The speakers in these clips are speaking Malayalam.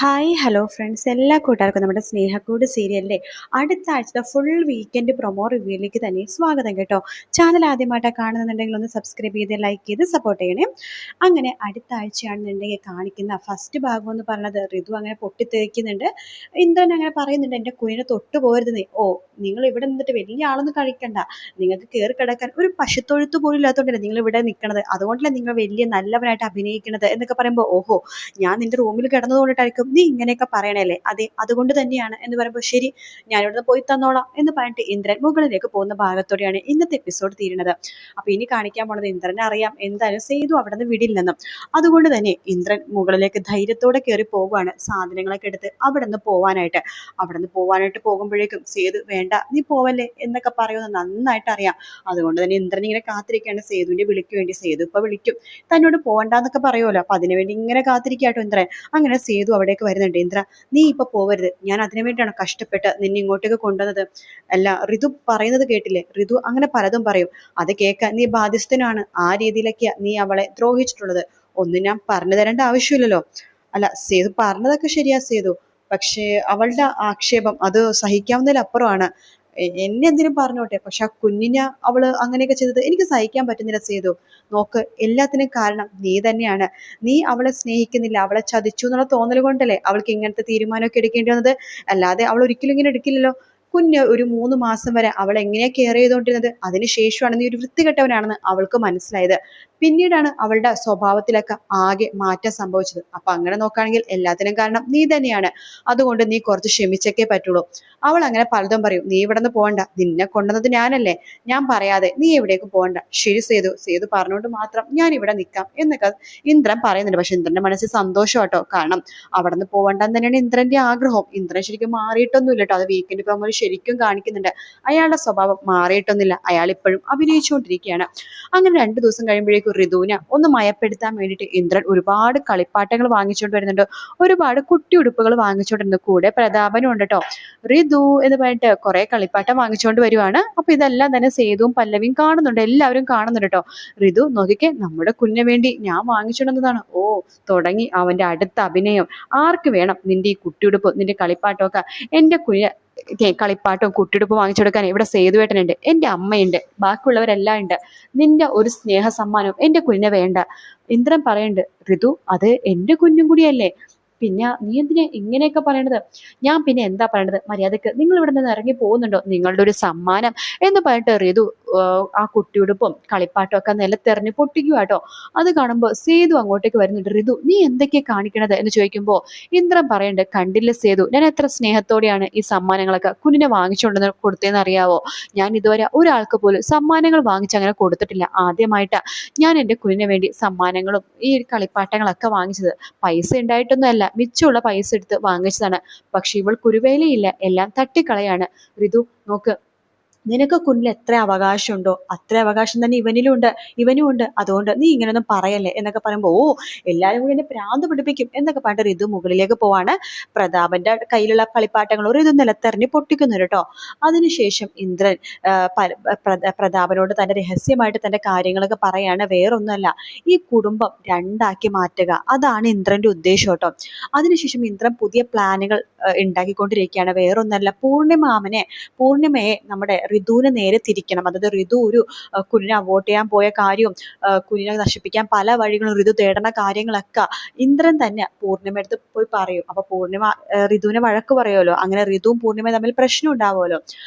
ഹായ് ഹലോ ഫ്രണ്ട്സ്, എല്ലാ കൂട്ടുകാർക്കും നമ്മുടെ സ്നേഹക്കൂട് സീരിയലിൻ്റെ അടുത്ത ആഴ്ചത്തെ ഫുൾ വീക്കെൻഡ് പ്രൊമോ റിവ്യൂയിലേക്ക് തന്നെ സ്വാഗതം കേട്ടോ. ചാനൽ ആദ്യമായിട്ടാണ് കാണുന്നുണ്ടെങ്കിൽ ഒന്ന് സബ്സ്ക്രൈബ് ചെയ്ത് ലൈക്ക് ചെയ്ത് സപ്പോർട്ട് ചെയ്യണേ. അങ്ങനെ അടുത്ത ആഴ്ചയാണെന്നുണ്ടെങ്കിൽ കാണിക്കുന്ന ഫസ്റ്റ് ഭാഗം എന്ന് പറഞ്ഞത് ഋതു അങ്ങനെ പൊട്ടിത്തെറിക്കുന്നുണ്ട്. ഇന്ദ്രൻ അങ്ങനെ പറയുന്നുണ്ട്, എൻ്റെ കുഞ്ഞിനെ തൊട്ട് പോരുതെന്നേ. ഓ, നിങ്ങൾ ഇവിടെ നിന്നിട്ട് വലിയ ആളൊന്നും കഴിക്കണ്ട, നിങ്ങൾക്ക് കയറി കിടക്കാൻ ഒരു പശുത്തൊഴുത്ത് പോലും ഇല്ലാത്തതുകൊണ്ടല്ലേ നിങ്ങൾ ഇവിടെ നിൽക്കണത്, അതുകൊണ്ടല്ലേ നിങ്ങൾ വലിയ നല്ലവനായിട്ട് അഭിനയിക്കണത് എന്നൊക്കെ പറയുമ്പോൾ, ഓഹോ, ഞാൻ നിന്റെ റൂമിൽ കിടന്നതുകൊണ്ടിട്ടായിരിക്കും നീ ഇങ്ങനെയൊക്കെ പറയണല്ലേ. അതെ, അതുകൊണ്ട് തന്നെയാണ് എന്ന് പറയുമ്പോൾ, ശരി, ഞാനിവിടുന്ന് പോയി തന്നോളാം എന്ന് പറഞ്ഞിട്ട് ഇന്ദ്രൻ മുകളിലേക്ക് പോകുന്ന ഭാഗത്തോടെയാണ് ഇന്നത്തെ എപ്പിസോഡ് തീരുന്നത്. അപ്പൊ ഇനി കാണിക്കാൻ പോണത് ഇന്ദ്രനെ അറിയാം എന്തായാലും സേതു അവിടെ നിന്ന് വിടില്ലെന്നും, അതുകൊണ്ട് തന്നെ ഇന്ദ്രൻ മുകളിലേക്ക് ധൈര്യത്തോടെ കയറി പോവുകയാണ് സാധനങ്ങളൊക്കെ എടുത്ത് അവിടെ നിന്ന് പോവാനായിട്ട് പോകുമ്പോഴേക്കും സേതു, വേണ്ട നീ പോവല്ലേ എന്നൊക്കെ പറയുമെന്ന് നന്നായിട്ട് അറിയാം. അതുകൊണ്ട് തന്നെ ഇന്ദ്രൻ ഇങ്ങനെ കാത്തിരിക്കുകയാണ് സേതുവിന്റെ വിളിക്ക് വേണ്ടി. സേതു ഇപ്പൊ വിളിക്കും, തന്നോട് പോകണ്ടെന്നൊക്കെ പറയുമല്ലോ, അപ്പൊ അതിനുവേണ്ടി ഇങ്ങനെ കാത്തിരിക്കാട്ടോ ഇന്ദ്രൻ. അങ്ങനെ സേതു അവിടേക്ക് വരുന്നുണ്ട്. ഇന്ദ്ര, നീ ഇപ്പൊ പോവരുത്, ഞാൻ അതിനു വേണ്ടിയാണ് കഷ്ടപ്പെട്ട് നിന്നെ ഇങ്ങോട്ടേക്ക് കൊണ്ടുവന്നത്. അല്ല, ഋതു പറയുന്നത് കേട്ടില്ലേ, ഋതു അങ്ങനെ പലതും പറയും, അത് കേൾക്കാൻ നീ ബാധ്യസ്ഥനാണ്. ആ രീതിയിലൊക്കെയാ നീ അവളെ ദ്രോഹിച്ചിട്ടുള്ളത്. ഒന്നും ഞാൻ പറഞ്ഞു തരേണ്ട ആവശ്യമില്ലല്ലോ. അല്ല, സേതു പറഞ്ഞതൊക്കെ ശരിയാ സേതു, പക്ഷേ അവളുടെ ആക്ഷേപം അത് സഹിക്കാവുന്നതിലപ്പുറമാണ്. എന്നെ എന്തിനും പറഞ്ഞോട്ടെ, പക്ഷെ ആ കുഞ്ഞിനെ അവള് അങ്ങനെയൊക്കെ ചെയ്തത് എനിക്ക് സഹിക്കാൻ പറ്റുന്നില്ല സേതു. നോക്ക്, എല്ലാത്തിനും കാരണം നീ തന്നെയാണ്. നീ അവളെ സ്നേഹിക്കുന്നില്ല, അവളെ ചതിച്ചു എന്നുള്ള തോന്നൽ കൊണ്ടല്ലേ അവൾക്ക് ഇങ്ങനത്തെ തീരുമാനമൊക്കെ എടുക്കേണ്ടി വന്നത്. അല്ലാതെ അവൾ ഒരിക്കലും ഇങ്ങനെ എടുക്കില്ലല്ലോ. കുഞ്ഞ് ഒരു 3 മാസം വരെ അവൾ എങ്ങനെയാ കെയർ ചെയ്തുകൊണ്ടിരുന്നത്. അതിനുശേഷമാണ് നീ ഒരു വൃത്തികെട്ടവനാണെന്ന് അവൾക്ക് മനസ്സിലായത്. പിന്നീടാണ് അവളുടെ സ്വഭാവത്തിലൊക്കെ ആകെ മാറ്റം സംഭവിച്ചത്. അപ്പൊ അങ്ങനെ നോക്കുകയാണെങ്കിൽ എല്ലാത്തിനും കാരണം നീ തന്നെയാണ്. അതുകൊണ്ട് നീ കുറച്ച് ക്ഷമിച്ചൊക്കെ പറ്റുള്ളൂ. അവൾ അങ്ങനെ പലതും പറയും, നീ ഇവിടെ നിന്ന് പോകണ്ട, നിന്നെ കൊണ്ടുവന്നത് ഞാനല്ലേ, ഞാൻ പറയാതെ നീ എവിടേക്കും പോകണ്ട. ശരി സേതു, സേതു പറഞ്ഞുകൊണ്ട് മാത്രം ഞാൻ ഇവിടെ നിൽക്കാം എന്നൊക്കെ ഇന്ദ്രൻ പറയുന്നുണ്ട്. പക്ഷെ ഇന്ദ്രന്റെ മനസ്സിൽ സന്തോഷം കേട്ടോ, കാരണം അവിടെ നിന്ന് പോകണ്ടെന്ന് തന്നെയാണ് ഇന്ദ്രന്റെ ആഗ്രഹം. ഇന്ദ്രൻ ശരിക്കും മാറിയിട്ടൊന്നുമില്ല കേട്ടോ, അത് വീക്കെൻഡ് പ്രൊമോയിൽ ശരിക്കും കാണിക്കുന്നുണ്ട്. അയാളുടെ സ്വഭാവം മാറിയിട്ടൊന്നുമില്ല, അയാൾ ഇപ്പോഴും അഭിനയിച്ചുകൊണ്ടിരിക്കുകയാണ്. അങ്ങനെ 2 ദിവസം കഴിയുമ്പോഴേക്കും ഋതുവിനെ ഒന്ന് മയപ്പെടുത്താൻ വേണ്ടിയിട്ട് ഇന്ദ്രൻ ഒരുപാട് കളിപ്പാട്ടങ്ങൾ വാങ്ങിച്ചുകൊണ്ട് വരുന്നുണ്ട്. ഒരുപാട് കുട്ടി ഉടുപ്പുകൾ വാങ്ങിച്ചുകൊണ്ടിരുന്നു. കൂടെ പ്രതാപനും ഉണ്ട് കേട്ടോ. ഋതു എന്ന് പറഞ്ഞിട്ട് കുറെ കളിപ്പാട്ടം വാങ്ങിച്ചുകൊണ്ട് വരുവാണ്. അപ്പൊ ഇതെല്ലാം തന്നെ സേതുവും പല്ലവിയും കാണുന്നുണ്ട്, എല്ലാവരും കാണുന്നുണ്ട് കേട്ടോ. ഋതു, നോക്കിക്കേ, നമ്മുടെ കുഞ്ഞിന് വേണ്ടി ഞാൻ വാങ്ങിച്ചുകൊണ്ടതാണ്. ഓ, തുടങ്ങി അവന്റെ അടുത്ത അഭിനയം. ആർക്ക് വേണം നിന്റെ ഈ കുട്ടിയുടുപ്പ്, നിന്റെ കളിപ്പാട്ടമൊക്കെ? എന്റെ കുഞ്ഞ് കളിപ്പാട്ടവും കുട്ടിയുടുപ്പ് വാങ്ങിച്ചു കൊടുക്കാൻ ഇവിടെ സേതുവേട്ടനുണ്ട്, എന്റെ അമ്മയുണ്ട്, ബാക്കിയുള്ളവരെല്ലാം ഉണ്ട്. നിന്റെ ഒരു സ്നേഹ സമ്മാനവും എന്റെ കുഞ്ഞിനെ വേണ്ട. ഇന്ദ്രൻ പറയുന്നുണ്ട്, ഋതു, അത് എന്റെ കുഞ്ഞും കൂടിയല്ലേ, പിന്നെ നീ എന്തിനാ ഇങ്ങനെയൊക്കെ പറയണത്? ഞാൻ പിന്നെ എന്താ പറയണത്? മര്യാദക്ക് നിങ്ങൾ ഇവിടെ നിന്ന് ഇറങ്ങി പോകുന്നുണ്ടോ? നിങ്ങളുടെ ഒരു സമ്മാനം എന്ന് പറഞ്ഞിട്ട് ഋതു ആ കുട്ടിയുടുപ്പും കളിപ്പാട്ടും ഒക്കെ നിലത്തെറിഞ്ഞ് പൊട്ടിക്കുക കേട്ടോ. അത് കാണുമ്പോൾ സേതു അങ്ങോട്ടേക്ക് വരുന്നുണ്ട്. ഋതു, നീ എന്തൊക്കെയാ കാണിക്കണത് എന്ന് ചോദിക്കുമ്പോൾ ഇന്ദ്രൻ പറയുന്നുണ്ട്, കണ്ടില്ല സേതു, ഞാൻ എത്ര സ്നേഹത്തോടെയാണ് ഈ സമ്മാനങ്ങളൊക്കെ കുഞ്ഞിനെ വാങ്ങിച്ചുകൊണ്ടെന്ന് കൊടുത്തതെന്ന് അറിയാവോ? ഞാൻ ഇതുവരെ ഒരാൾക്ക് പോലും സമ്മാനങ്ങൾ വാങ്ങിച്ച് അങ്ങനെ കൊടുത്തിട്ടില്ല. ആദ്യമായിട്ടാ ഞാൻ എൻ്റെ കുഞ്ഞിന് വേണ്ടി സമ്മാനങ്ങളും ഈ കളിപ്പാട്ടങ്ങളൊക്കെ വാങ്ങിച്ചത്. പൈസ ഉണ്ടായിട്ടൊന്നും അല്ല, മിച്ചമുള്ള പൈസ എടുത്ത് വാങ്ങിച്ചതാണ്. പക്ഷെ ഇവൾക്കൊരു വിലയില്ല, എല്ലാം തട്ടിക്കളയാണ്. ഋതു, നോക്ക്, നിനക്ക് കുഞ്ഞിൽ എത്ര അവകാശമുണ്ടോ അത്ര അവകാശം തന്നെ ഇവനും ഉണ്ട്. അതുകൊണ്ട് നീ ഇങ്ങനെയൊന്നും പറയല്ലേ എന്നൊക്കെ പറയുമ്പോൾ, ഓ, എല്ലാവരും കൂടി എന്നെ ഭ്രാന്ത് പിടിപ്പിക്കും എന്നൊക്കെ പറഞ്ഞിട്ട് ഋതു മുകളിലേക്ക് പോവാണ്. പ്രതാപന്റെ കയ്യിലുള്ള കളിപ്പാട്ടങ്ങൾ ഋതു നിലത്തെറിഞ്ഞ് പൊട്ടിക്കുന്നു കേട്ടോ. അതിനുശേഷം ഇന്ദ്രൻ പ്രതാപനോട് തന്റെ രഹസ്യമായിട്ട് തന്റെ കാര്യങ്ങളൊക്കെ പറയാണ്. വേറൊന്നുമല്ല, ഈ കുടുംബം രണ്ടാക്കി മാറ്റുക, അതാണ് ഇന്ദ്രന്റെ ഉദ്ദേശം കേട്ടോ. അതിനുശേഷം ഇന്ദ്രൻ പുതിയ പ്ലാനുകൾ ഉണ്ടാക്കിക്കൊണ്ടിരിക്കുകയാണ്. വേറൊന്നല്ല, പൂർണിമയെ നമ്മുടെ ഋതുവിന് നേരെ തിരിക്കണം. അതായത് ഋതു ഒരു കുഞ്ഞിനെ അവോട്ട് ചെയ്യാൻ പോയ കാര്യവും കുഞ്ഞിനെ നശിപ്പിക്കാൻ പല വഴികളും ഋതു തേടുന്ന കാര്യങ്ങളൊക്കെ ഇന്ദ്രൻ തന്നെ പൂർണിമ അടുത്ത് പോയി പറയും. അപ്പൊ പൂർണിമ ഋതുവിനെ വഴക്ക് പറയുമല്ലോ, അങ്ങനെ ഋതുവും പൂർണിമയും തമ്മിൽ പ്രശ്നം ഉണ്ടാവുമല്ലോ.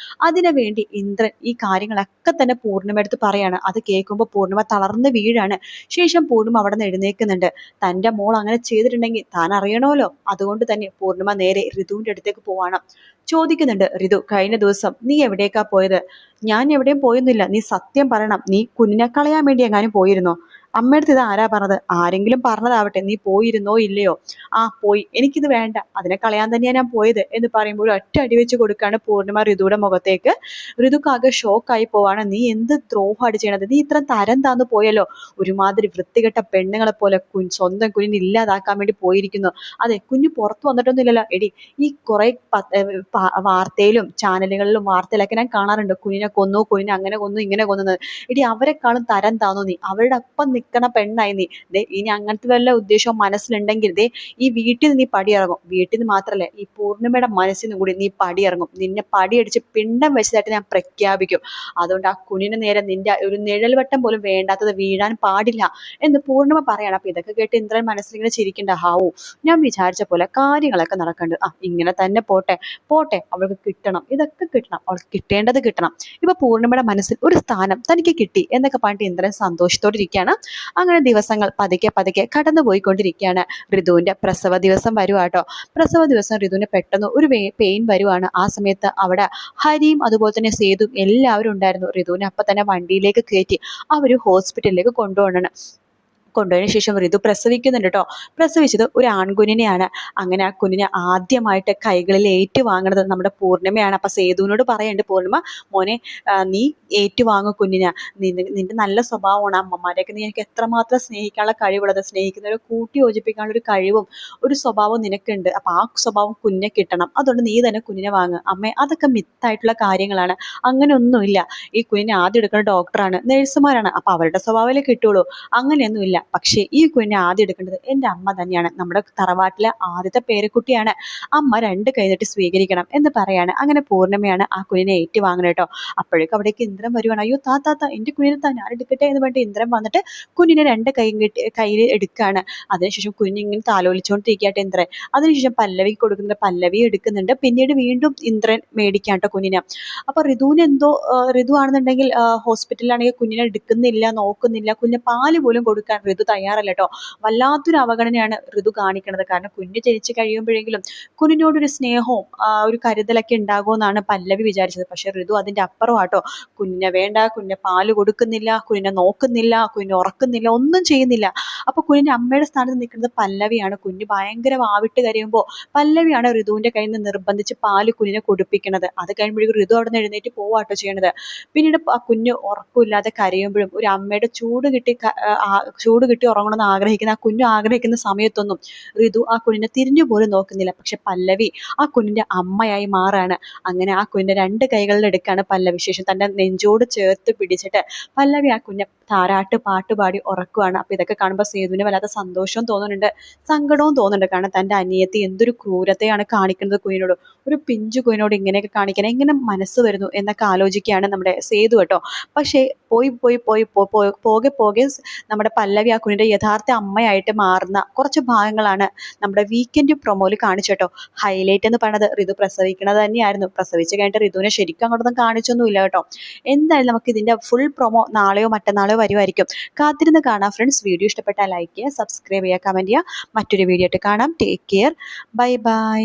അതിനു വേണ്ടി ഇന്ദ്രൻ ഈ കാര്യങ്ങളൊക്കെ തന്നെ പൂർണിമ അടുത്ത് പറയാണ്. അത് കേൾക്കുമ്പോൾ പൂർണിമ തളർന്ന് വീഴാണ്. ശേഷം പൂർണിമ അവിടെ നിന്ന് എഴുന്നേൽക്കുന്നുണ്ട്. തന്റെ മോൾ അങ്ങനെ ചെയ്തിട്ടുണ്ടെങ്കിൽ താൻ അറിയണമല്ലോ. അതുകൊണ്ട് തന്നെ പൂർണിമ നേരെ ഋതുവിന്റെ അടുത്തേക്ക് പോവാണ്. ചോദിക്കുന്നുണ്ട്, ഋതു, കഴിഞ്ഞ ദിവസം നീ എവിടേക്കാ പോയത്? ഞാൻ എവിടെയും പോയൊന്നുമില്ല, നീ സത്യം പറയണം. നീ കുഞ്ഞിനെ കളയാൻ വേണ്ടി എങ്ങാനും പോയിരുന്നോ? അമ്മയടുത്ത് ഇത് ആരാ പറഞ്ഞത്? ആരെങ്കിലും പറഞ്ഞതാവട്ടെ, നീ പോയിരുന്നോ ഇല്ലയോ? ആ, പോയി, എനിക്കിത് വേണ്ട, അതിനെ കളയാൻ തന്നെയാണ് ഞാൻ പോയത് എന്ന് പറയുമ്പോൾ ഒറ്റ അടി വെച്ച് കൊടുക്കാണ് പൂർണിമ ഋതുയുടെ മുഖത്തേക്ക്. ഋതുക്കാകെ ഷോക്കായി പോവാണ്. നീ എന്ത് ദ്രോഹമാണ് ചെയ്യണത്? നീ ഇത്ര തരം താന്ന് പോയല്ലോ, ഒരുമാതിരി വൃത്തികെട്ട പെണ്ണുങ്ങളെ പോലെ സ്വന്തം കുഞ്ഞിനെ ഇല്ലാതാക്കാൻ വേണ്ടി പോയിരിക്കുന്നു. അതെ, കുഞ്ഞ് പുറത്തു വന്നിട്ടൊന്നുമില്ലല്ലോ. എടി, ഈ കുറെ വാർത്തയിലും ചാനലുകളിലും വാർത്തയിലൊക്കെ ഞാൻ കാണാറുണ്ട്, കുഞ്ഞിനെ കൊന്നു, കുഞ്ഞിനെ അങ്ങനെ കൊന്നു, ഇങ്ങനെ കൊന്നത്. എടി, അവരെക്കാളും തരം താന്നു നീ. അവരുടെ ഒപ്പം നിൽക്കണ പെണ്ണായി നീ. ദേ ഇനി അങ്ങനത്തെ വല്ല ഉദ്ദേശവും മനസ്സിലുണ്ടെങ്കിൽ ദേ ഈ വീട്ടിൽ നിന്ന് നീ പടിയിറങ്ങും. വീട്ടിൽ നിന്ന് മാത്രമല്ല ഈ പൂർണ്ണിമയുടെ മനസ്സിൽ നിന്നും കൂടി നീ പടിയിറങ്ങും. നിന്നെ പടിയടിച്ച് പിണ്ടം വെച്ചതായിട്ട് ഞാൻ പ്രഖ്യാപിക്കും. അതുകൊണ്ട് ആ കുഞ്ഞിന് നേരെ നിന്റെ ഒരു നിഴൽ വട്ടം പോലും വേണ്ടാത്തത് വീഴാൻ പാടില്ല എന്ന് പൂർണ്ണിമ പറയാണ്. അപ്പൊ ഇതൊക്കെ കേട്ട് ഇന്ദ്രൻ മനസ്സിലിങ്ങനെ ചിരിക്കണ്ട. ഹാവൂ, ഞാൻ വിചാരിച്ച പോലെ കാര്യങ്ങളൊക്കെ നടക്കണ്ട്. ഇങ്ങനെ തന്നെ പോട്ടെ പോട്ടെ, അവൾക്ക് കിട്ടണം, ഇതൊക്കെ കിട്ടണം, അവൾക്ക് കിട്ടേണ്ടത് കിട്ടണം. ഇപ്പൊ പൂർണ്ണിമയുടെ മനസ്സിൽ ഒരു സ്ഥാനം തനിക്ക് കിട്ടി എന്നൊക്കെ പറഞ്ഞിട്ട് ഇന്ദ്രൻ സന്തോഷത്തോടെ ഇരിക്കുകയാണ്. അങ്ങനെ ദിവസങ്ങൾ പതുക്കെ പതുക്കെ കടന്നു പോയിക്കൊണ്ടിരിക്കുകയാണ്. ഋതുവിന്റെ പ്രസവ ദിവസം വരുവാട്ടോ. പ്രസവ ദിവസം ഋതുവിന് പെട്ടെന്ന് ഒരു പെയിൻ വരുവാണ്. ആ സമയത്ത് അവിടെ ഹരിയും അതുപോലെ തന്നെ സേതുവും എല്ലാവരും ഉണ്ടായിരുന്നു. ഋതുവിനെ അപ്പൊ തന്നെ വണ്ടിയിലേക്ക് കയറ്റി അവര് ഹോസ്പിറ്റലിലേക്ക് കൊണ്ടുപോകണം. കൊണ്ടുപോയതിനു ശേഷം ഋതു പ്രസവിക്കുന്നുണ്ട് കേട്ടോ. പ്രസവിച്ചത് ഒരു ആൺകുഞ്ഞിനെയാണ്. അങ്ങനെ ആ കുഞ്ഞിനെ ആദ്യമായിട്ട് കൈകളിൽ ഏറ്റുവാങ്ങുന്നത് നമ്മുടെ പൂർണ്ണിമയാണ്. അപ്പൊ സേതുവിനോട് പറയുന്നുണ്ട് പൂർണ്ണിമ, മോനെ നീ ഏറ്റുവാങ്ങു കുഞ്ഞിനെ, നിന്റെ നല്ല സ്വഭാവമാണ്. അമ്മമാരെയൊക്കെ നീ എനിക്ക് എത്രമാത്രം സ്നേഹിക്കാനുള്ള കഴിവുള്ളത്, സ്നേഹിക്കുന്നവരെ കൂട്ടി യോജിപ്പിക്കാനുള്ള ഒരു കഴിവും ഒരു സ്വഭാവവും നിനക്കുണ്ട്. അപ്പൊ ആ സ്വഭാവം കുഞ്ഞിനെ കിട്ടണം. അതുകൊണ്ട് നീ തന്നെ കുഞ്ഞിനെ വാങ്ങുക. അമ്മേ, അതൊക്കെ മിത്തായിട്ടുള്ള കാര്യങ്ങളാണ്, അങ്ങനെ ഒന്നുമില്ല. ഈ കുഞ്ഞിനെ ആദ്യം എടുക്കുന്ന ഡോക്ടറാണ്, നഴ്സുമാരാണ്, അപ്പൊ അവരുടെ സ്വഭാവമല്ലേ കിട്ടുള്ളൂ. അങ്ങനെയൊന്നുമില്ല. പക്ഷേ ഈ കുഞ്ഞിനെ ആദ്യം എടുക്കേണ്ടത് എൻ്റെ അമ്മ തന്നെയാണ്. നമ്മുടെ തറവാട്ടിലെ ആദ്യത്തെ പേരക്കുട്ടിയാണ്. അമ്മ 2 കൈനീട്ടി സ്വീകരിക്കണം എന്ന് പറയാണ്. അങ്ങനെ പൂർണ്ണിമയാണ് ആ കുഞ്ഞിനെ ഏറ്റുവാങ്ങുന്നത് കേട്ടോ. അപ്പോഴേക്കും അവിടേക്ക് ഇന്ദ്രൻ വരുവാണ്. അയ്യോ താത്ത എൻ്റെ കുഞ്ഞിനെ ഞാൻ എടുക്കട്ടെ എന്ന് പറഞ്ഞിട്ട് ഇന്ദ്രൻ വന്നിട്ട് കുഞ്ഞിനെ 2 കയ്യിൽ എടുക്കുകയാണ്. അതിനുശേഷം കുഞ്ഞിങ്ങനെ താലോലിച്ചുകൊണ്ടിരിക്കട്ടെ ഇന്ദ്രൻ. അതിനുശേഷം പല്ലവിക്ക് കൊടുക്കുന്നുണ്ട്, പല്ലവി എടുക്കുന്നുണ്ട്. പിന്നീട് വീണ്ടും ഇന്ദ്രൻ മേടിക്കാം കേട്ടോ കുഞ്ഞിനെ. അപ്പൊ ഋതുവിന് എന്തോ ഋതു ആണെന്നുണ്ടെങ്കിൽ ഹോസ്പിറ്റലിലാണെങ്കിൽ കുഞ്ഞിനെ എടുക്കുന്നില്ല, നോക്കുന്നില്ല, കുഞ്ഞിന് പാല് പോലും കൊടുക്കാൻ ഋതു തയ്യാറല്ല കേട്ടോ. വല്ലാത്തൊരു അവഗണനയാണ് ഋതു കാണിക്കുന്നത്. കാരണം കുഞ്ഞ് ജനിച്ച് കഴിയുമ്പോഴെങ്കിലും കുഞ്ഞിനോടൊരു സ്നേഹവും ഒരു കരുതലൊക്കെ ഉണ്ടാകുമെന്നാണ് പല്ലവി വിചാരിച്ചത്. പക്ഷെ ഋതു അതിന്റെ അപ്പുറമാട്ടോ. കുഞ്ഞിനെ വേണ്ട, കുഞ്ഞിനെ പാല് കൊടുക്കുന്നില്ല, കുഞ്ഞിനെ നോക്കുന്നില്ല, കുഞ്ഞിനെ ഉറക്കുന്നില്ല, ഒന്നും ചെയ്യുന്നില്ല. അപ്പൊ കുഞ്ഞിന്റെ അമ്മയുടെ സ്ഥാനത്ത് നിൽക്കുന്നത് പല്ലവിയാണ്. കുഞ്ഞ് ഭയങ്കര വാവിട്ട് കരയുമ്പോൾ പല്ലവിയാണ് ഋതുവിന്റെ കയ്യിൽ നിന്ന് നിർബന്ധിച്ച് പാല് കുഞ്ഞിനെ കുടിപ്പിക്കുന്നത്. അത് കഴിയുമ്പോഴേക്കും ഋതു അവിടെ നിന്ന് എഴുന്നേറ്റ് പോവാട്ടോ ചെയ്യണത്. പിന്നീട് ആ കുഞ്ഞ് ഉറക്കമില്ലാതെ കരയുമ്പോഴും ഒരു അമ്മയുടെ ചൂട് കിട്ടി ഉറങ്ങണമെന്ന് ആഗ്രഹിക്കുന്ന ആ കുഞ്ഞു ആഗ്രഹിക്കുന്ന സമയത്തൊന്നും ഋതു ആ കുഞ്ഞിനെ തിരിഞ്ഞു പോലും നോക്കുന്നില്ല. പക്ഷെ പല്ലവി ആ കുഞ്ഞിന്റെ അമ്മയായി മാറാണ്. അങ്ങനെ ആ കുഞ്ഞിന്റെ 2 കൈകളിൽ എടുക്കാണ് പല്ലവി. ശേഷം തന്റെ നെഞ്ചോട് ചേർത്ത് പിടിച്ചിട്ട് പല്ലവി ആ കുഞ്ഞെ താരാട്ട് പാട്ടുപാടി ഉറക്കുവാണ്. അപ്പൊ ഇതൊക്കെ കാണുമ്പോൾ സേതുവിന് വല്ലാത്ത സന്തോഷവും തോന്നുന്നുണ്ട്, സങ്കടവും തോന്നുന്നുണ്ട്. കാരണം തന്റെ അനിയത്തി എന്തൊരു ക്രൂരതയാണ് കാണിക്കുന്നത് കുഞ്ഞിനോട്. ഒരു പിഞ്ചു കുഞ്ഞിനോട് ഇങ്ങനെയൊക്കെ കാണിക്കണം, എങ്ങനെ മനസ്സ് വരുന്നു എന്നൊക്കെ ആലോചിക്കുകയാണ് നമ്മുടെ സേതു കേട്ടോ. പക്ഷേ പോകെ പോകെ നമ്മുടെ പല്ലവി ആ കുഞ്ഞിന്റെ യഥാർത്ഥ അമ്മയായിട്ട് മാറുന്ന കുറച്ച് ഭാഗങ്ങളാണ് നമ്മുടെ വീക്കെൻഡ് പ്രൊമോയിൽ കാണിച്ചോട്ടോ. ഹൈലൈറ്റ് എന്ന് പറയുന്നത് ഋതു പ്രസവിക്കണത് തന്നെയായിരുന്നു. പ്രസവിച്ച് കഴിഞ്ഞിട്ട് ഋതുവിനെ ശരിക്കും അങ്ങോട്ടൊന്നും കാണിച്ചൊന്നുമില്ല കേട്ടോ. എന്തായാലും നമുക്ക് ഇതിന്റെ ഫുൾ പ്രൊമോ നാളെയോ മറ്റന്നാളോ വരുമായിരിക്കും. കാത്തിരുന്ന് കാണാം ഫ്രണ്ട്സ്. വീഡിയോ ഇഷ്ടപ്പെട്ടാൽ ലൈക്ക് ചെയ്യുക, സബ്സ്ക്രൈബ് ചെയ്യുക, കമന്റ് ചെയ്യുക. മറ്റൊരു വീഡിയോ ആയിട്ട് കാണാം. Take care, bye bye.